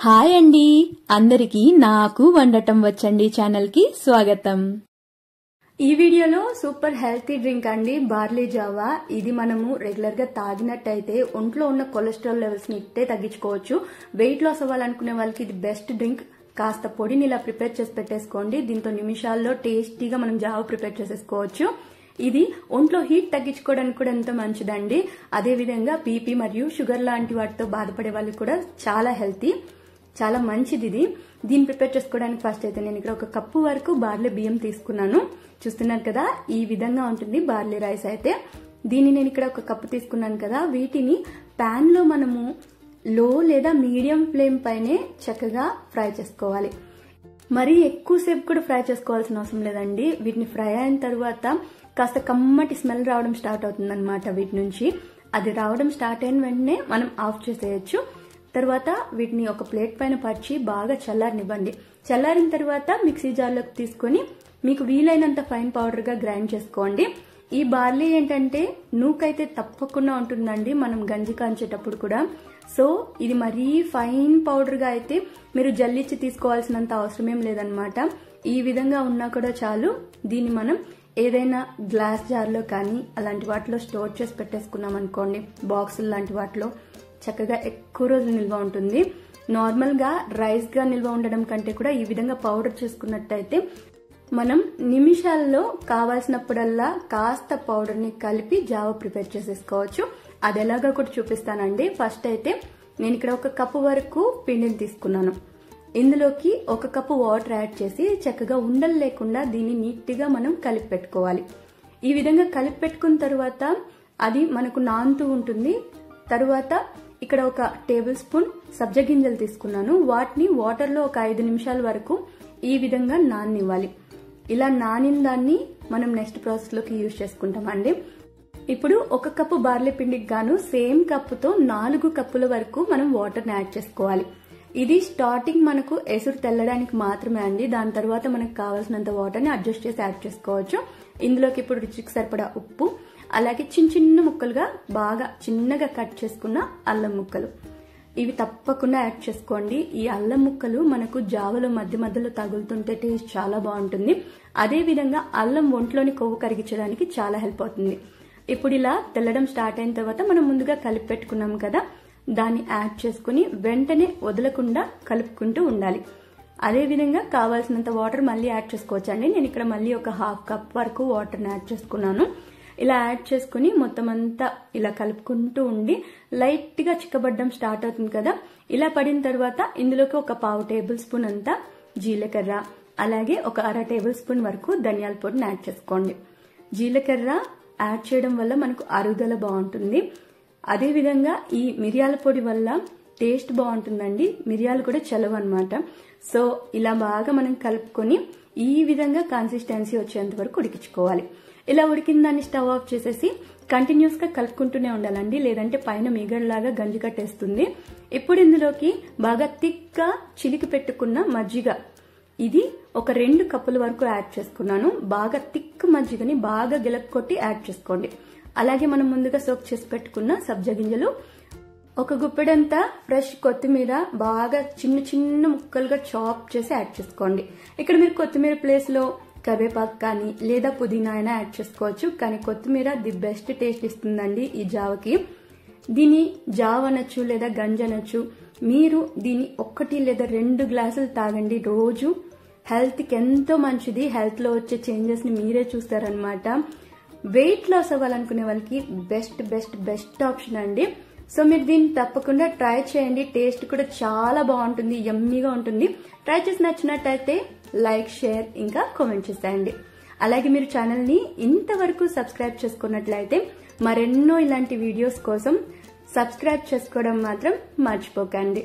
Hi అండి, అందరికీ నాకు వండటం వచ్చండి ఛానల్ కి స్వాగతం. ఈ వీడియోలో సూపర్ హెల్తీ డ్రింక్ అండి బార్లీ జావా. ఇది మనము రెగ్యులర్ గా తాగినట్టయితే ఒంట్లో ఉన్న కొలెస్ట్రాల్ లెవెల్స్ ని ఇట్టే తగ్గించుకోవచ్చు. వెయిట్ లాస్ అవ్వాలనుకునే వాళ్ళకి ఇది బెస్ట్ డ్రింక్. కాస్త పొడిని ఇలా ప్రిపేర్ చేసి పెట్టేసుకోండి. దీంతో నిమిషాల్లో టేస్టీగా మనం జావా ప్రిపేర్ చేసేసుకోవచ్చు. ఇది ఒంట్లో హీట్ తగ్గించుకోవడానికి కూడా ఎంతో మంచిదండి. అదే విధంగా బీపీ మరియు షుగర్ లాంటి వాటితో బాధపడే వాళ్ళకి కూడా చాలా హెల్తీ, చాలా మంచిది ఇది. దీన్ని ప్రిపేర్ చేసుకోవడానికి ఫస్ట్ అయితే నేను ఇక్కడ 1 కప్పు వరకు బార్లీ బియ్యం తీసుకున్నాను. చూస్తున్నారు కదా, ఈ విధంగా ఉంటుంది బార్లీ రైస్. అయితే దీన్ని నేను ఇక్కడ 1 కప్పు తీసుకున్నాను కదా, వీటిని ప్యాన్ లో మనము లో లేదా మీడియం ఫ్లేమ్ పైనే చక్కగా ఫ్రై చేసుకోవాలి. మరీ ఎక్కువసేపు కూడా ఫ్రై చేసుకోవాల్సిన అవసరం లేదండి. వీటిని ఫ్రై అయిన తర్వాత కాస్త కమ్మటి స్మెల్ రావడం స్టార్ట్ అవుతుంది అనమాట. వీటి నుంచి అది రావడం స్టార్ట్ అయిన వెంటనే మనం ఆఫ్ చేసేయచ్చు. తర్వాత వీటిని ఒక ప్లేట్ పైన పరిచి బాగా చల్లారనివ్వండి. చల్లారిన తర్వాత మిక్సీ జార్లోకి తీసుకుని మీకు వీలైనంత ఫైన్ పౌడర్ గా గ్రైండ్ చేసుకోండి. ఈ బార్లీ ఏంటంటే నూకైతే తప్పకుండా ఉంటుందండి మనం గంజి కాంచేటప్పుడు కూడా. సో ఇది మరీ ఫైన్ పౌడర్ గా అయితే మీరు జల్లిచ్చి తీసుకోవాల్సినంత అవసరం ఏం లేదనమాట. ఈ విధంగా ఉన్నా కూడా చాలు. దీన్ని మనం ఏదైనా గ్లాస్ జార్లో కానీ అలాంటి వాటిలో స్టోర్ చేసి పెట్టేసుకున్నాం అనుకోండి, బాక్సులు లాంటి వాటిలో చక్కగా ఎక్కువ రోజులు నిల్వ ఉంటుంది. నార్మల్ గా రైస్ గా నిల్వ ఉండడం కంటే కూడా ఈ విధంగా పౌడర్ చేసుకున్నట్టయితే మనం నిమిషాల్లో కావాల్సినప్పుడల్లా కాస్త పౌడర్ ని కలిపి జావా ప్రిపేర్ చేసేసుకోవచ్చు. అది ఎలాగో కూడా చూపిస్తానండి. ఫస్ట్ అయితే నేను ఇక్కడ 1 కప్పు వరకు పిండిని తీసుకున్నాను. ఇందులోకి 1 కప్పు వాటర్ యాడ్ చేసి చక్కగా ఉండలు లేకుండా దీన్ని నీట్ గా మనం కలిపి పెట్టుకోవాలి. ఈ విధంగా కలిపి పెట్టుకున్న తర్వాత అది మనకు నానుతూ ఉంటుంది. తరువాత ఇక్కడ 1 టేబుల్ స్పూన్ సబ్జా గింజలు తీసుకున్నాను. వాటిని వాటర్ లో 5 నిమిషాల వరకు ఈ విధంగా నాననివ్వాలి. ఇలా నానిన దాన్ని మనం నెక్స్ట్ ప్రాసెస్ లోకి యూజ్ చేసుకుంటామండి. ఇప్పుడు 1 కప్పు బార్లీ పిండికి గాను సేమ్ కప్పుతో 4 కప్పుల వరకు మనం వాటర్ ని యాడ్ చేసుకోవాలి. ఇది స్టార్టింగ్ మనకు ఎసురు తెల్లడానికి మాత్రమే అండి. దాని తర్వాత మనకు కావాల్సినంత వాటర్ ని అడ్జస్ట్ చేసి యాడ్ చేసుకోవచ్చు. ఇందులోకి ఇప్పుడు రుచికి సరిపడా ఉప్పు, అలాగే చిన్న చిన్న ముక్కలుగా బాగా చిన్నగా కట్ చేసుకున్న అల్లం ముక్కలు, ఇవి తప్పకుండా యాడ్ చేసుకోండి. ఈ అల్లం ముక్కలు మనకు జావలో మధ్య మధ్యలో తగులుతుంటే టేస్ట్ చాలా బాగుంటుంది. అదే విధంగా అల్లం ఒంట్లోని కొవ్వు కరిగించడానికి చాలా హెల్ప్ అవుతుంది. ఇప్పుడు ఇలా తెల్లడం స్టార్ట్ అయిన తర్వాత మనం ముందుగా కలిపి పెట్టుకున్నాం కదా, దాన్ని యాడ్ చేసుకుని వెంటనే వదలకుండా కలుపుకుంటూ ఉండాలి. అదే విధంగా కావాల్సినంత వాటర్ మళ్ళీ యాడ్ చేసుకోవచ్చండి. నేను ఇక్కడ మళ్ళీ 1/2 కప్ వరకు వాటర్ యాడ్ చేసుకున్నాను. ఇలా యాడ్ చేసుకుని మొత్తం అంతా ఇలా కలుపుకుంటూ ఉండి లైట్ గా చిక్కబడ్డం స్టార్ట్ అవుతుంది కదా. ఇలా పడిన తర్వాత ఇందులోకి 1/4 టేబుల్ స్పూన్ అంతా జీలకర్ర, అలాగే 1/2 టేబుల్ స్పూన్ వరకు ధనియాల పొడిని యాడ్ చేసుకోండి. జీలకర్ర యాడ్ చేయడం వల్ల మనకు అరుగుదల బాగుంటుంది. అదే విధంగా ఈ మిరియాల పొడి వల్ల టేస్ట్ బాగుంటుందండి. మిరియాలు కూడా చలవ అనమాట. సో ఇలా బాగా మనం కలుపుకొని ఈ విధంగా కన్సిస్టెన్సీ వచ్చేంత వరకు ఉడికించుకోవాలి. ఇలా ఉడికిన దాన్ని స్టవ్ ఆఫ్ చేసేసి కంటిన్యూస్ గా కలుపుకుంటూనే ఉండాలండి, లేదంటే పైన మీగడలాగా గంజి కట్టేస్తుంది. ఇప్పుడు ఇందులోకి బాగా థిక్గా చిలికి పెట్టుకున్న మజ్జిగ, ఇది 2 కప్పుల వరకు యాడ్ చేసుకున్నాను. బాగా థిక్ మజ్జిగని బాగా గిలక్కొట్టి యాడ్ చేసుకోండి. అలాగే మనం ముందుగా సోక్ చేసి పెట్టుకున్న సబ్జా గింజలు, 1 గుప్పెడంతా ఫ్రెష్ కొత్తిమీర బాగా చిన్న చిన్న ముక్కలుగా చాప్ చేసి యాడ్ చేసుకోండి. ఇక్కడ మీరు కొత్తిమీర ప్లేస్ లో కరివేపాకు కానీ లేదా పుదీనా అయినా యాడ్ చేసుకోవచ్చు. కానీ కొత్తిమీర ది బెస్ట్ టేస్ట్ ఇస్తుందండి ఈ జావకి. దీని జావ అనొచ్చు లేదా గంజి అనొచ్చు. మీరు దీన్ని 1 లేదా 2 గ్లాసులు తాగండి రోజు. హెల్త్ కి ఎంతో మంచిది. హెల్త్ లో వచ్చే చేంజెస్ ని మీరే చూస్తారనమాట. వెయిట్ లాస్ అవ్వాలనుకునే వాళ్ళకి బెస్ట్ బెస్ట్ బెస్ట్ ఆప్షన్ అండి. సో మీరు దీన్ని తప్పకుండా ట్రై చేయండి. టేస్ట్ కూడా చాలా బాగుంటుంది, యమ్మీగా ఉంటుంది. ట్రై చేసి నచ్చినట్టయితే లైక్, షేర్ ఇంకా కామెంట్ చేసేయండి. అలాగే మీరు ఛానల్ ని ఇంతవరకు సబ్స్క్రైబ్ చేసుకున్నట్లయితే మరెన్నో ఇలాంటి వీడియోస్ కోసం సబ్స్క్రైబ్ చేసుకోవడం మాత్రం మర్చిపోకండి.